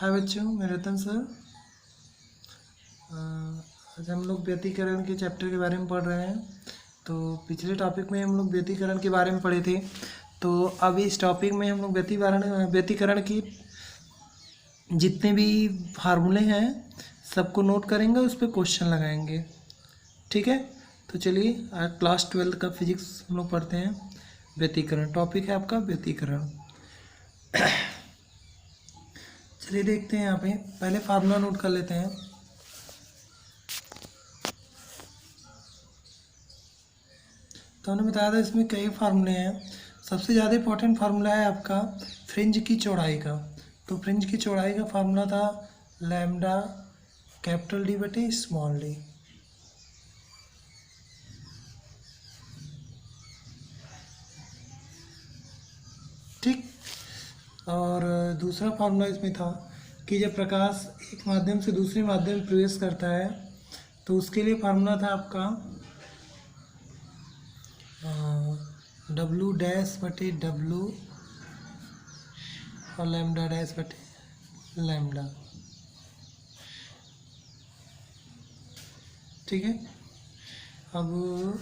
हाय बच्चों, मैं रतन सर। आज हम लोग व्यतिकरण के चैप्टर के बारे में पढ़ रहे हैं। तो पिछले टॉपिक में हम लोग व्यतिकरण के बारे में पढ़े थे। तो अब इस टॉपिक में हम लोग व्यतिकरण की जितने भी फार्मूले हैं सबको नोट करेंगे, उस पर क्वेश्चन लगाएंगे। ठीक है, तो चलिए आज क्लास 12 का फिजिक्स हम लोग पढ़ते हैं। व्यतिकरण टॉपिक है आपका व्यतिकरण। चलिए देखते हैं, यहाँ पे पहले फार्मूला नोट कर लेते हैं। तो हमने बताया था इसमें कई फार्मूले हैं। सबसे ज़्यादा इंपॉर्टेंट फार्मूला है आपका फ्रिंज की चौड़ाई का। तो फ्रिंज की चौड़ाई का फार्मूला था लैम्डा कैपिटल डी बटे स्मॉल डी। ठीक। और दूसरा फार्मूला इसमें था कि जब प्रकाश एक माध्यम से दूसरे माध्यम में प्रवेश करता है तो उसके लिए फार्मूला था आपका डब्लू डैश बटे डब्लू और लैम्डा डैश बटे लैम्डा। ठीक है, अब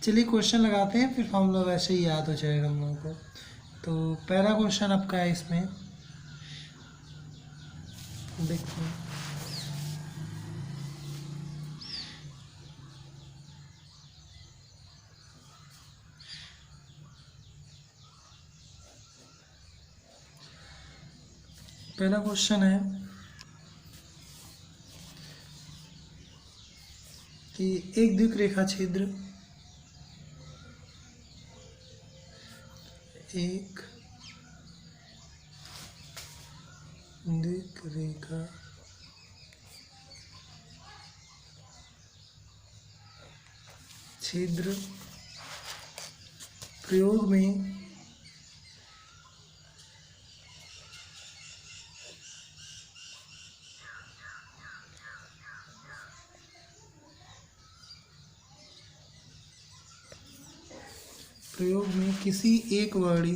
चलिए क्वेश्चन लगाते हैं, फिर फॉर्मूला वैसे ही याद हो जाएगा हम लोगों को। तो पहला क्वेश्चन आपका है, इसमें देखते हैं। पहला क्वेश्चन है कि एक द्विक रेखा छिद्र एक द्विक रेखा छिद्र प्रयोग में किसी एक वर्णी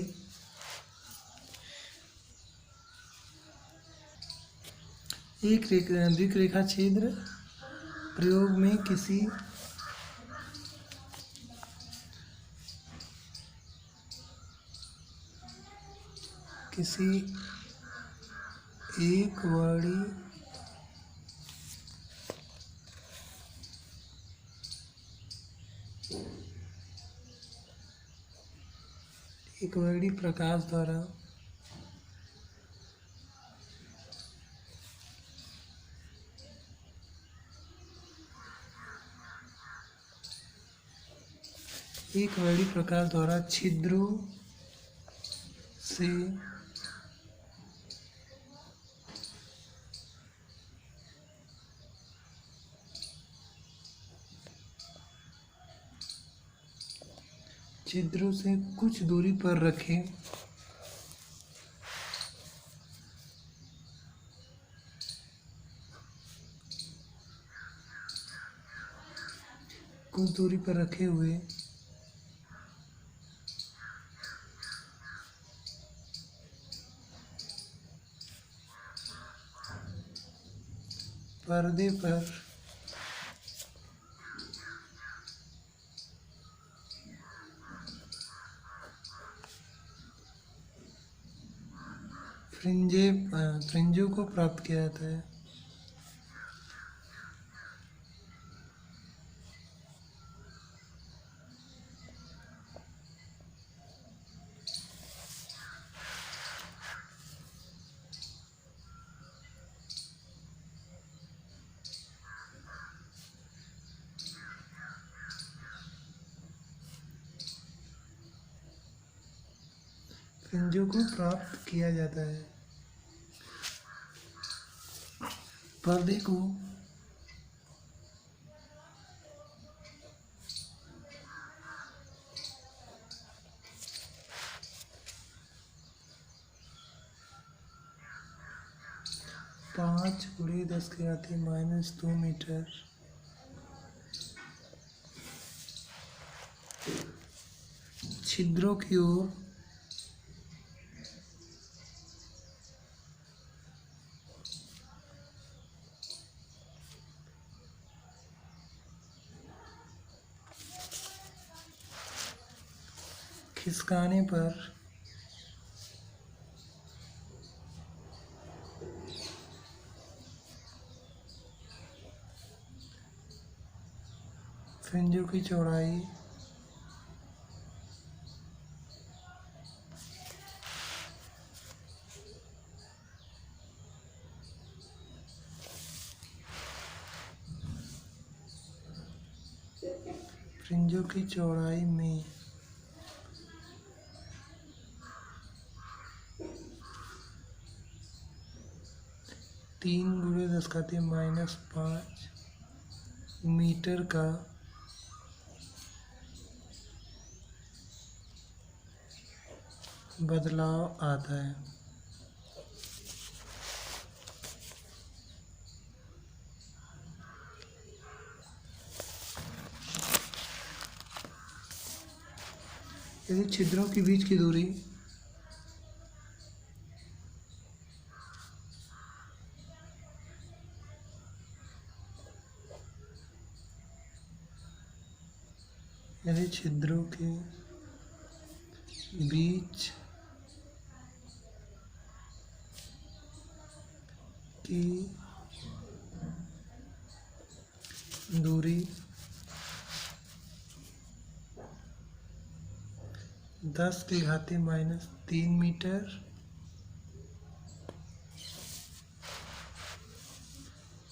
द्विक रेखा छिद्र प्रयोग में किसी एक वर्णी प्रकाश द्वारा छिद्रों से कुछ दूरी पर रखें रखे हुए पर्दे पर फ्रिंजों को प्राप्त किया जाता है। फ्रिंजों को प्राप्त किया जाता है। पर्दे को 5×10⁻² मीटर छिद्रों की ओर खिसकाने पर फ्रिंजों की चौड़ाई में 3 × 10⁻⁵ मीटर का बदलाव आता है। यदि छिद्रों के बीच की दूरी छिद्रों के बीच की दूरी 10⁻³ मीटर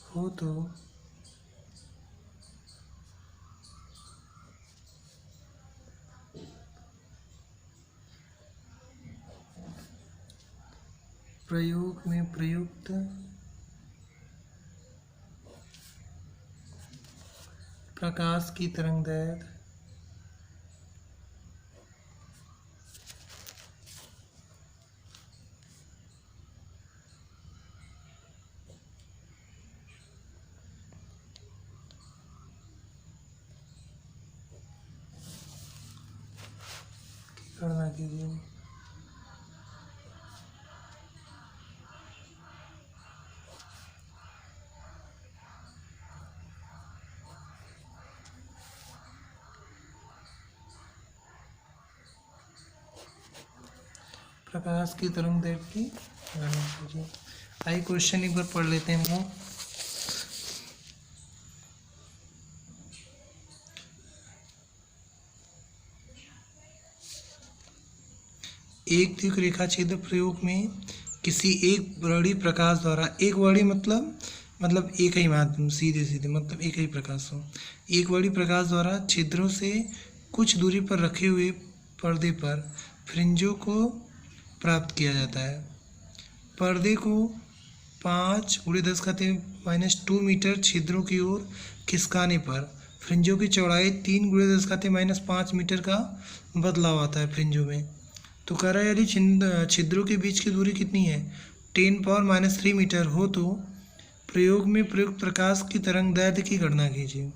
हो तो प्रयोग में प्रयुक्त प्रकाश की तरंगदैर्घ्य की गणना कीजिए। प्रकाश की तरंगदैर्घ्य की गणना कीजिए। आइए क्वेश्चन एक बार पढ़ लेते हैं हम। एक द्विक रेखा छेद प्रयोग में किसी एक वर्णी प्रकाश द्वारा, एक वर्णी मतलब एक ही माध्यम, सीधे सीधे मतलब एक ही प्रकाश हो, एक वर्णी प्रकाश द्वारा छिद्रों से कुछ दूरी पर रखे हुए पर्दे पर फ्रिंजों को प्राप्त किया जाता है। पर्दे को 5×10⁻² मीटर छिद्रों की ओर खिसकाने पर फ्रिंजों की चौड़ाई 3×10⁻5 मीटर का बदलाव आता है फ्रिंजों में। तो कह रहा है यदि छिद्रों के बीच की दूरी कितनी है, 10⁻³ मीटर हो तो प्रयोग में प्रयुक्त प्रकाश की तरंगदैर्घ्य की गणना कीजिए।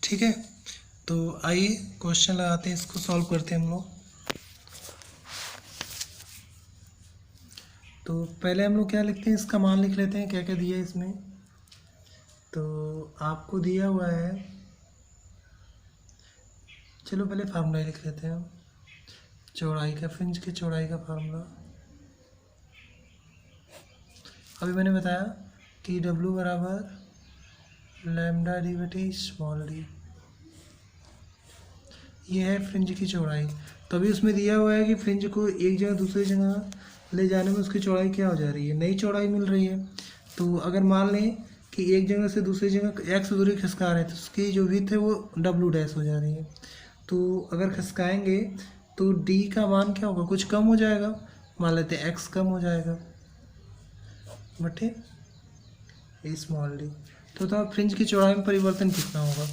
ठीक है, तो आइए क्वेश्चन लगाते हैं, इसको सॉल्व करते हैं हम लोग। तो पहले हम लोग क्या लिखते हैं, इसका मान लिख लेते हैं क्या क्या दिया है इसमें। तो आपको दिया हुआ है, चलो पहले फार्मूला लिख लेते हैं हम, चौड़ाई का, फ्रिंज की चौड़ाई का फार्मूला। अभी मैंने बताया कि W बराबर λ/d/d। ये है फ्रिंज की चौड़ाई। तो अभी उसमें दिया हुआ है कि फ्रिंज को एक जगह दूसरी जगह ले जाने में उसकी चौड़ाई क्या हो जा रही है, नई चौड़ाई मिल रही है। तो अगर मान लें कि एक जगह से दूसरी जगह x दूरी खिसका रहे हैं तो उसकी जो विड्थ है वो W' हो जा रही है। तो अगर खिसकाएंगे तो d का मान क्या होगा, कुछ कम हो जाएगा, मान लेते हैं x कम हो जाएगा बटे स्मॉल d। तो फ्रिंज की चौड़ाई में परिवर्तन कितना होगा,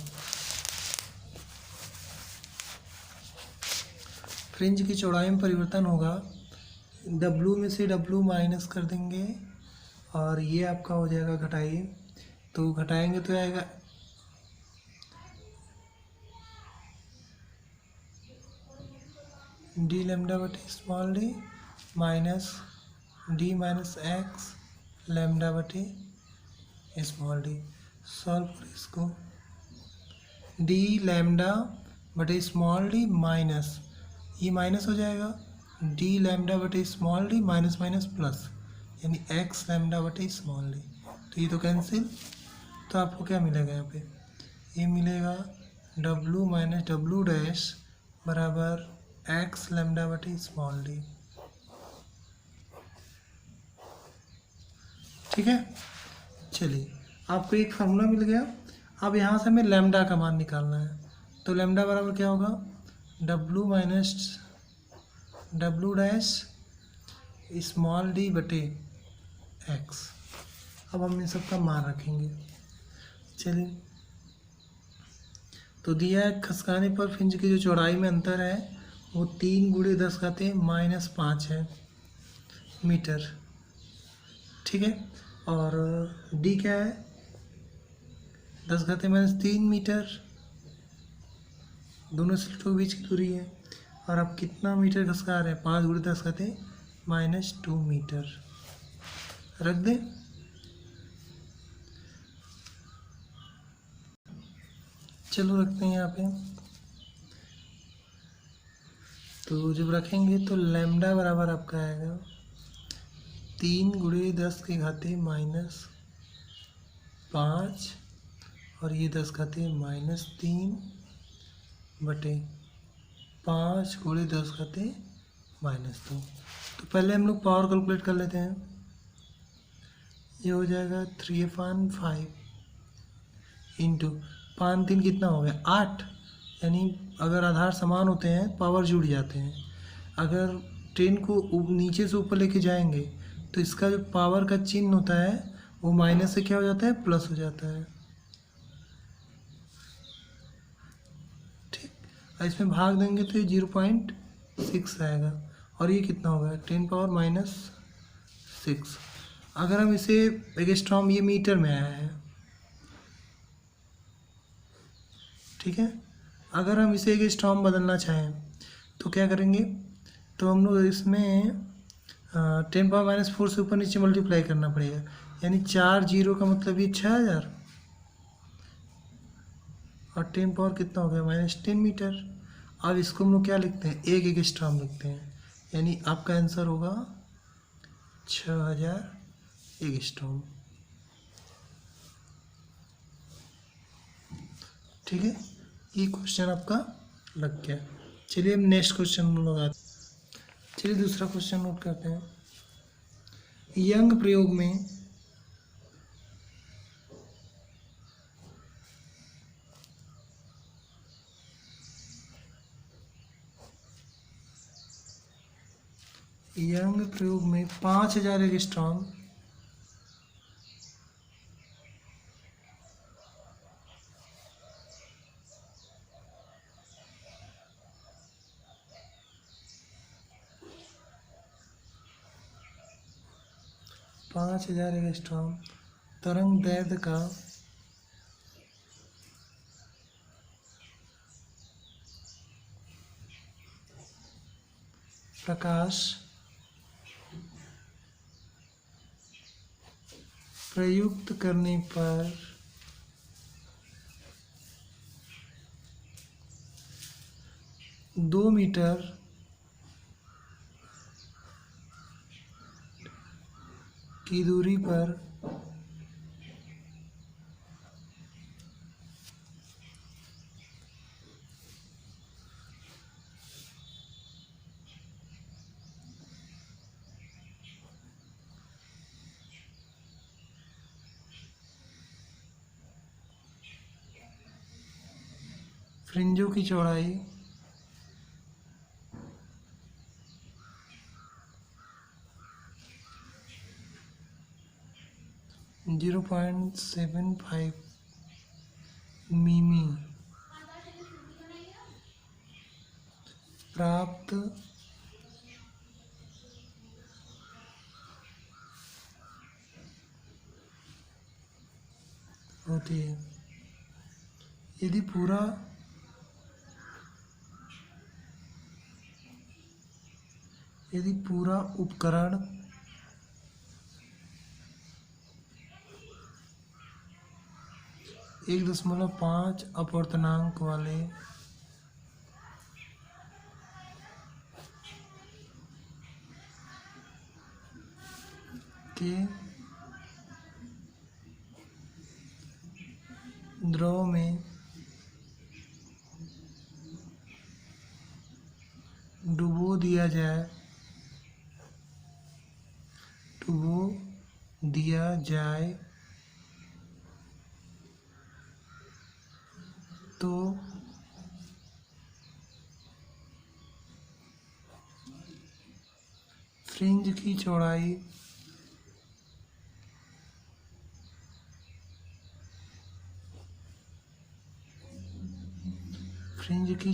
फ्रिंज की चौड़ाई में परिवर्तन होगा, W में से W माइनस कर देंगे और ये आपका हो जाएगा घटाइए, तो घटाएंगे तो आएगा d(λ/d) minus d minus x (λ/d). Solve करें इसको, डी लैम्डा बटे स्मॉल डी माइनस, ये माइनस हो जाएगा, डी लैम्डा बटे small D minus minus plus, यानी एक्स लैम्डा बटे स्मॉल डी। तो ये तो कैंसिल, तो आपको क्या मिलेगा यहाँ पे, ये मिलेगा डब्लू माइनस डब्लू डैश बराबर एक्स लैम्डा बटे स्मॉल डी। ठीक है, चलिए आपको एक फार्मूला मिल गया। अब यहाँ से हमें लैम्डा का मान निकालना है, तो लैम्डा बराबर क्या होगा, W minus W dash small D बटे एक्स। अब हम इन सब का मान रखेंगे। चलिए, तो दिया है खसकाने पर फ्रिंज की जो चौड़ाई में अंतर है वो 3 × 10⁻⁵ है मीटर। ठीक है, और डी क्या है, 10⁻³ मीटर, दोनों स्लिटों के बीच की दूरी है। और अब कितना मीटर खसका रहे हैं, 5 × 10⁻² मीटर। रख दें, चलो रखते हैं यहाँ पे। तो जब रखेंगे तो लैम्डा बराबर आपका आएगा 3 × 10⁻⁻5 और ये 10⁻³ बटे 5 × 10⁻²। तो पहले हम लोग पावर कैलकुलेट कर लेते हैं। ये हो जाएगा 3/5 इंटू 5×3 कितना हो गया 8, यानी अगर आधार समान होते हैं पावर जुड़ जाते हैं। अगर 10 को नीचे से ऊपर लेके जाएंगे तो इसका जो पावर का चिन्ह होता है वो माइनस से क्या हो जाता है, प्लस हो जाता है। ठीक, और इसमें भाग देंगे तो ये 0.6 आएगा, और ये कितना होगा 10⁻⁻6। अगर हम इसे एंगस्ट्रॉम, ये मीटर में आया है, ठीक है, अगर हम इसे एंगस्ट्रॉम बदलना चाहें तो क्या करेंगे, तो हम लोग इसमें 10⁻⁻4 से ऊपर नीचे मल्टीप्लाई करना पड़ेगा, यानी 4 जीरो का मतलब ये 6000, और 10 पावर कितना हो गया -10 मीटर। अब इसको हम लोग क्या लिखते हैं, एक एंगस्ट्रॉम लिखते हैं, यानी आपका आंसर होगा 6000 एंगस्ट्रॉम। ठीक है, ये क्वेश्चन आपका लग गया। चलिए हम नेक्स्ट क्वेश्चन हम लोग आते हैं। चलिए दूसरा क्वेश्चन नोट करते हैं। यंग प्रयोग में यंग प्रयोग में 5000 एंगस्ट्रॉम तरंग दैर्ध्य का प्रकाश प्रयुक्त करने पर 2 मीटर की दूरी पर फ्रिंजों की चौड़ाई 0.75 मिमी प्राप्त होती है यदि पूरा उपकरण 1.5 अपवर्तनांक वाले के द्रव में डुबो दिया जाए तो फ्रिंज की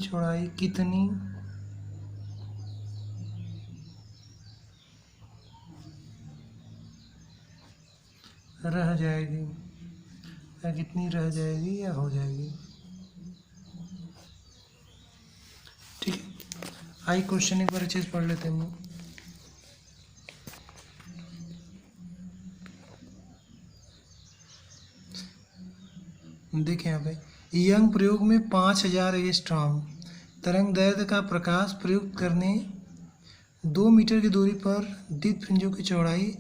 चौड़ाई कितनी रह जाएगी, या कितनी रह जाएगी या हो जाएगी। ठीक है, आइए क्वेश्चन एक बार अच्छे से पढ़ लेते हैं हम लोग। देखें यहाँ पे, यंग प्रयोग में 5000 एंगस्ट्रॉम तरंग दैर्ध्य का प्रकाश प्रयुक्त करने 2 मीटर की दूरी पर द्वित फ्रिंजों की चौड़ाई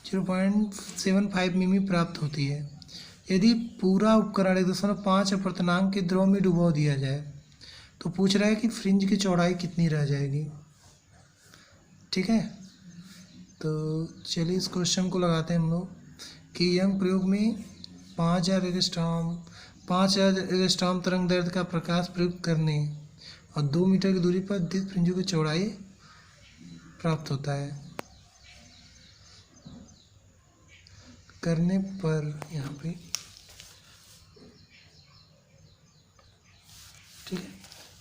0.75 मिमी प्राप्त होती है। यदि पूरा उपकरण 1.5 अपवर्तनांक के द्रव में डुबो दिया जाए तो पूछ रहा है कि फ्रिंज की चौड़ाई कितनी रह जाएगी। ठीक है, तो चलिए इस क्वेश्चन को लगाते हैं हम लोग कि यंग प्रयोग में 5000 एंगस्ट्रॉम तरंग दैर्ध्य का प्रकाश प्रयुक्त करने और 2 मीटर की दूरी पर द्वित फ्रिंजों की चौड़ाई प्राप्त होता है करने पर यहाँ पे। ठीक है,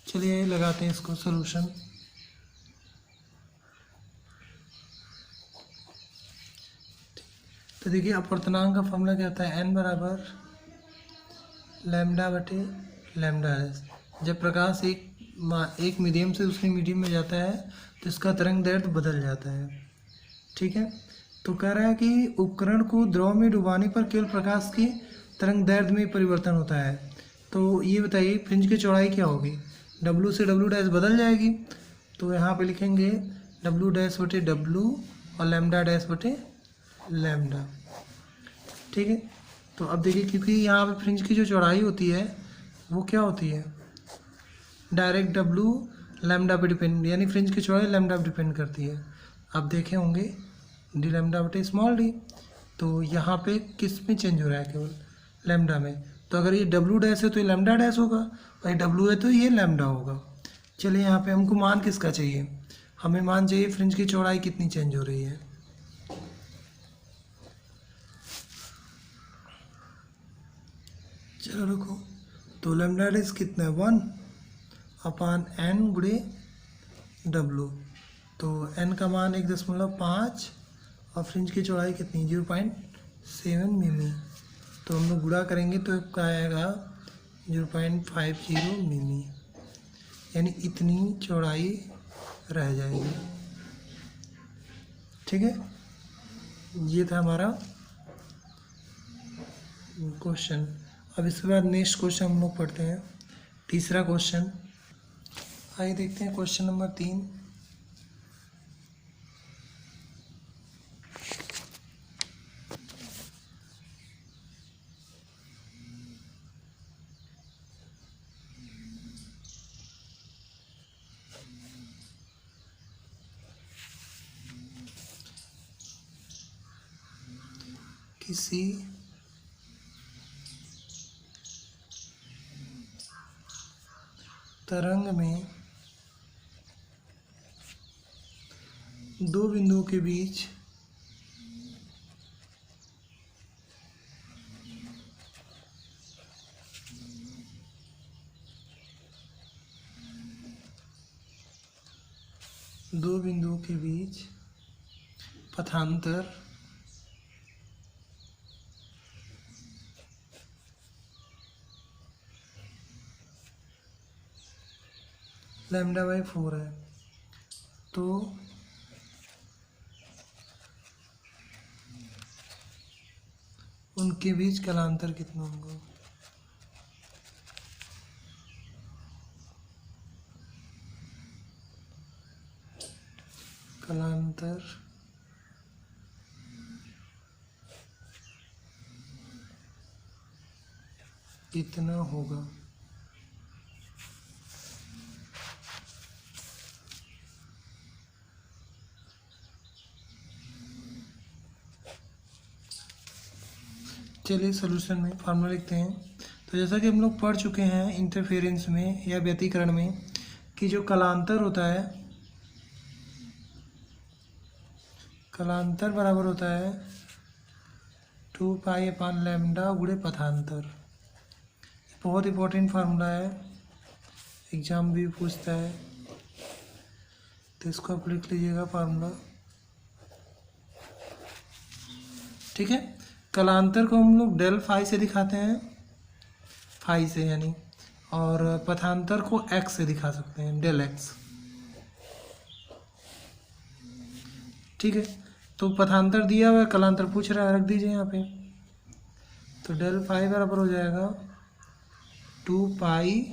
चलिए लगाते हैं इसको सॉल्यूशन। तो देखिए अपवर्तनांक का फॉर्मूला क्या होता है, n बराबर लैम्डा बटे लैम्डा एस। जब प्रकाश एक मीडियम से दूसरे मीडियम में जाता है तो इसका तरंग दैर्ध्य बदल जाता है। ठीक है, तो कह रहा है कि उपकरण को द्रव में डुबाने पर केवल प्रकाश की तरंग दैर्ध्य में परिवर्तन होता है। तो ये बताइए फ्रिंज की चौड़ाई क्या होगी, W से W डैश बदल जाएगी, तो यहाँ पे लिखेंगे W डैश बटे W और लैम्डा डैश बटे लैम्डा। ठीक है, तो अब देखिए क्योंकि यहाँ पे फ्रिंज की जो चौड़ाई होती है वो क्या होती है, डायरेक्ट W लैम्डा पे डिपेंड, यानी फ्रिंज की चौड़ाई लैम्डा पे डिपेंड करती है। आप देखे होंगे डी लैम्डा बटे स्मॉल डी, तो यहाँ पे किस में चेंज हो रहा है, केवल लैम्डा में। तो अगर ये W डैश है तो ये लैम्डा डैश होगा, और ये W है तो ये लैम्डा होगा। चलिए यहाँ पे हमको मान किसका चाहिए, हमें मान चाहिए फ्रिंज की चौड़ाई कितनी चेंज हो रही है। चलो रुको, तो लैम्डा डैश कितना है 1/n गुणे W, तो n का मान 1.5 और फ्रिंज की चौड़ाई कितनी 0.7 मिमी, तो हम लोग गुणा करेंगे तो क्या आएगा 0.50 मिमी, यानी इतनी चौड़ाई रह जाएगी। ठीक है, ये था हमारा क्वेश्चन। अब इसके बाद नेक्स्ट क्वेश्चन हम लोग पढ़ते हैं, तीसरा क्वेश्चन। आइए देखते हैं क्वेश्चन नंबर 3। किसी तरंग में दो बिंदुओं के बीच पथांतर λ/4 है, तो उनके बीच कलांतर कितना होगा। कलांतर कितना होगा। चलिए सॉल्यूशन में फार्मूला लिखते हैं। तो जैसा कि हम लोग पढ़ चुके हैं इंटरफेरेंस में या व्यतिकरण में कि जो कलांतर होता है, कलांतर बराबर होता है 2π/λ गुणे पथांतर। बहुत इंपॉर्टेंट फार्मूला है, एग्जाम भी पूछता है, तो इसको आप लिख लीजिएगा फार्मूला। ठीक है, कलांतर को हम लोग डेल फाई से दिखाते हैं, फाई से यानी, और पथांतर को एक्स से दिखा सकते हैं, डेल एक्स। ठीक है, तो पथांतर दिया हुआ है, कलांतर पूछ रहा है, रख दीजिए यहाँ पे। तो डेल फाई बराबर हो जाएगा 2π/λ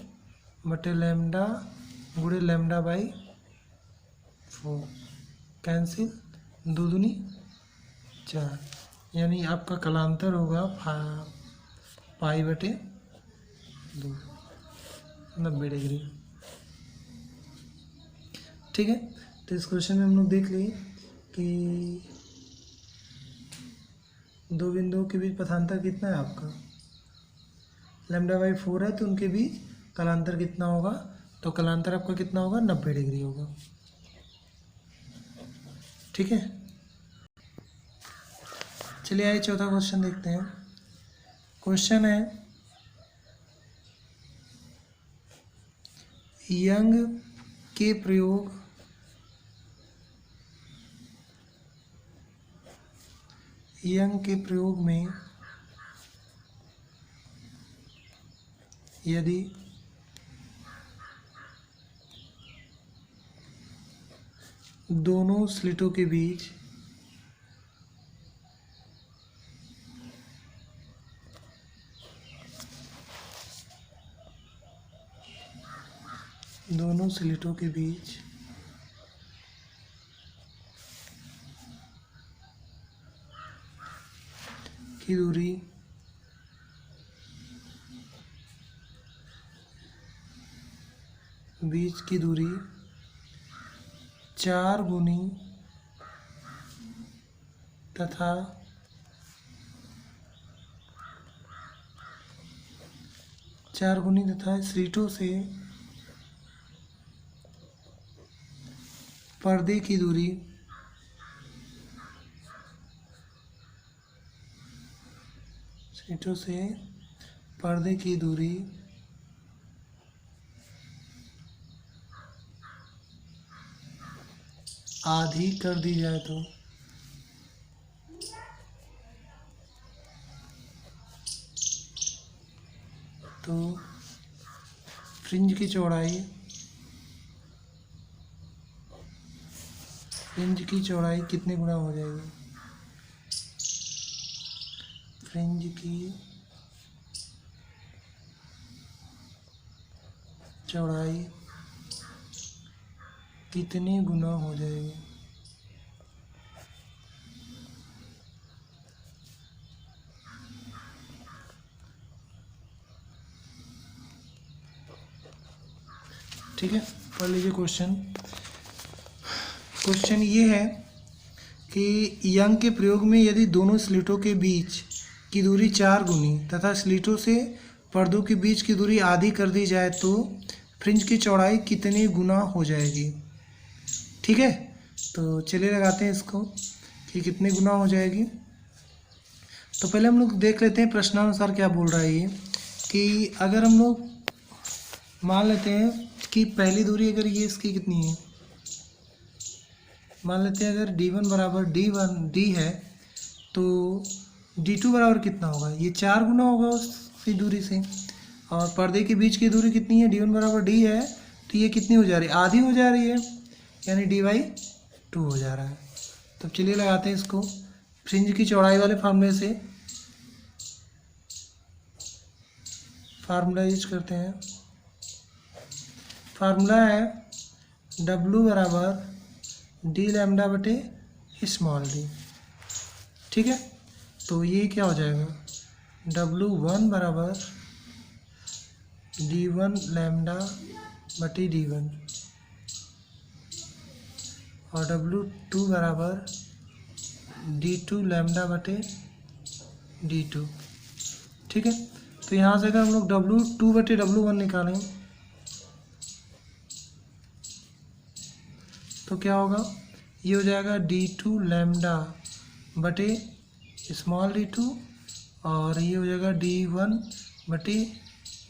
गुणे λ/4, कैंसिल, 2 दूनी 4, यानी आपका कलांतर होगा π/2, 90 डिग्री। ठीक है, तो इस क्वेश्चन में हम लोग देख लिए कि दो बिंदुओं के बीच पथांतर कितना है आपका, λ/4 है, तो उनके बीच कलांतर कितना होगा, तो कलांतर आपका कितना होगा, 90 डिग्री होगा। ठीक है, चलिए आइए चौथा क्वेश्चन देखते हैं। क्वेश्चन है यंग के प्रयोग में यदि दोनों स्लिटों के बीच की दूरी बीच की दूरी 4 गुनी तथा स्लिटों से पर्दे की दूरी आधी कर दी जाए तो फ्रिंज की चौड़ाई कितने गुना हो जाएगी। फ्रिंज की चौड़ाई कितनी गुना हो जाएगी। ठीक है, पढ़ लीजिए क्वेश्चन ये है कि यंग के प्रयोग में यदि दोनों स्लिटों के बीच की दूरी 4 गुनी तथा स्लिटों से पर्दों के बीच की दूरी आधी कर दी जाए तो फ्रिंज की चौड़ाई कितनी गुना हो जाएगी। ठीक है, तो चलिए लगाते हैं इसको कि कितने गुना हो जाएगी। तो पहले हम लोग देख लेते हैं प्रश्नानुसार क्या बोल रहा है ये, कि अगर हम लोग मान लेते हैं कि पहली दूरी अगर ये इसकी कितनी है, मान लेते हैं अगर d1 बराबर d है तो d2 बराबर कितना होगा, ये 4 गुना होगा उसकी दूरी से। और पर्दे के बीच की दूरी कितनी है, d1 बराबर d है, तो ये कितनी हो जा रही है, आधी हो जा रही है, यानी d/2 हो जा रहा है। तो चलिए लगाते हैं इसको फ्रिंज की चौड़ाई वाले फार्मूले से। फार्मूला यूज करते हैं। फार्मूला है W बराबर डी लैम्डा बटे स्मॉल डी। ठीक है, तो ये क्या हो जाएगा, W1 बराबर D1 लैम्डा बटे D1 और W2 बराबर D2 लैम्डा बटे D2। ठीक है, तो यहाँ से अगर हम लोग W2 बटे W1 निकालें तो क्या होगा, ये हो जाएगा D2 लैम्डा बटे स्मॉल D2 और ये हो जाएगा D1 बटे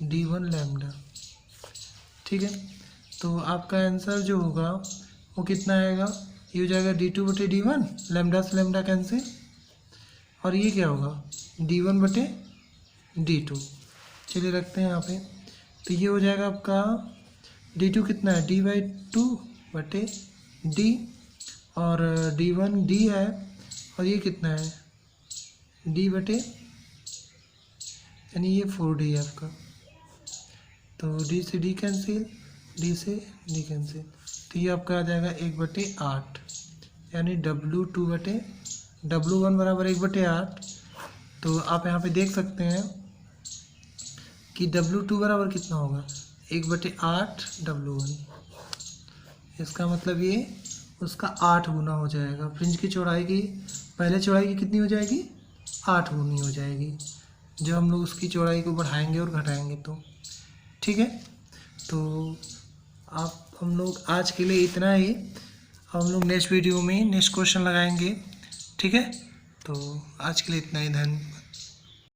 D1 लैम्डा। ठीक है, तो आपका आंसर जो होगा वो कितना आएगा, ये हो जाएगा D2 बटे D1, लैम्डा से लैम्डा कैंसिल, और ये क्या होगा D1 बटे D2। चलिए रखते हैं यहाँ पे, तो ये हो जाएगा आपका D2 कितना है, D/2 बटे D और D1 D है और ये कितना है D बटे, यानी ये 4D है आपका, तो D से D कैंसिल, D से D कैंसिल, तो ये आपका आ जाएगा 1/8, यानी W2 बटे W1 बराबर 1/8। तो आप यहाँ पे देख सकते हैं कि W2 बराबर कितना होगा, 1/8 W1, इसका मतलब ये उसका 8 गुना हो जाएगा। फ्रिंज की चौड़ाई की, पहले चौड़ाई की कितनी हो जाएगी, 8 गुनी हो जाएगी, जब हम लोग उसकी चौड़ाई को बढ़ाएंगे और घटाएंगे तो। ठीक है, तो हम लोग आज के लिए इतना ही, हम लोग नेक्स्ट वीडियो में नेक्स्ट क्वेश्चन लगाएंगे। ठीक है, तो आज के लिए इतना ही, धन्यवाद।